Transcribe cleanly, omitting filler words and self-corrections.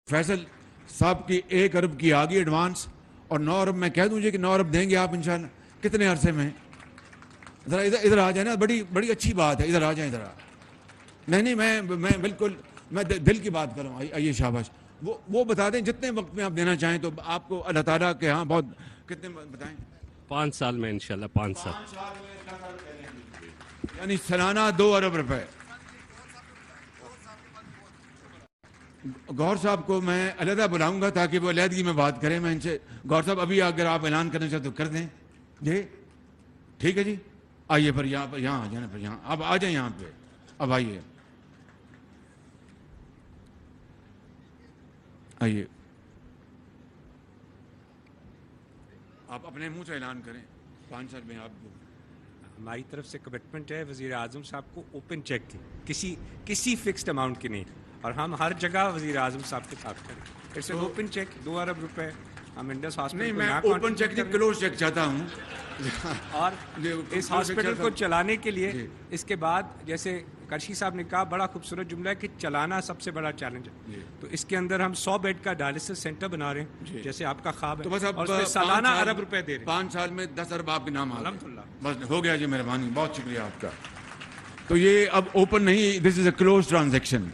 فیصل صاحب کی 1 ارب کی آگئی ایڈوانس اور 9 ارب میں کہہ دوں کہ 9 ارب دیں گے آپ انشاءاللہ کتنے عرصے میں؟ ذرا ادھر آ جائیں نا، بڑی اچھی بات ہے، ادھر آ جائیں ذرا. نہیں میں بالکل میں دل کی بات کر رہا ہوں. آئیے شاباش. وہ بتا دیں جتنے وقت میں آپ دینا چاہیں تو آپ کو اللہ تعالیٰ کے ہاں بہت کتنے بتائیں. 5 سال میں انشاءاللہ 5 سال. یعنی سالانہ 2 ارب روپے. گور صاحب کو میں علیحدہ بلاؤں گا تاکہ وہ علیحدگی میں بات کریں. میں ان سے گور صاحب ابھی اگر آپ اعلان کرنا چاہتے تو کر دیں جی. ٹھیک ہے جی. آئیے پھر یہاں آ جائیں. پھر یہاں اب آ جائیں یہاں پہ. اب آئیے آپ اپنے منہ سے اعلان کریں. 5 سال میں آپ کو ہماری طرف سے کمٹمنٹ ہے وزیر اعظم صاحب کو اوپن چیک کی، کسی فکسڈ اماؤنٹ کی نہیں، اور ہم ہر جگہ وزیر اعظم صاحب کے ساتھ کریں. اٹس این اوپن چیک 2 ارب روپے ہم انڈس ہاسپٹل نہیں، میں اوپن چیک نہیں کلوز چیک چاہتا ہوں. اور اس ہاسپٹل کو چلانے کے لیے اس کے بعد جیسے کرشی صاحب نے کہا بڑا خوبصورت جملہ ہے کہ چلانا سب سے بڑا چیلنج ہے. تو اس کے اندر ہم 100 بیڈ کا ڈائلسس سینٹر بنا رہے ہیں جیسے آپ کا خواب ہے، اور اس پہ سالانہ ارب روپے دے رہے ہیں. 5 سال میں 10 ارب آپ کے نام آ گئے. الحمدللہ. بس ہو گیا جی. مہربانی، بہت شکریہ آپ کا. تو یہ اب اوپن نہیں، دس از اے کلوز ٹرانزیکشن.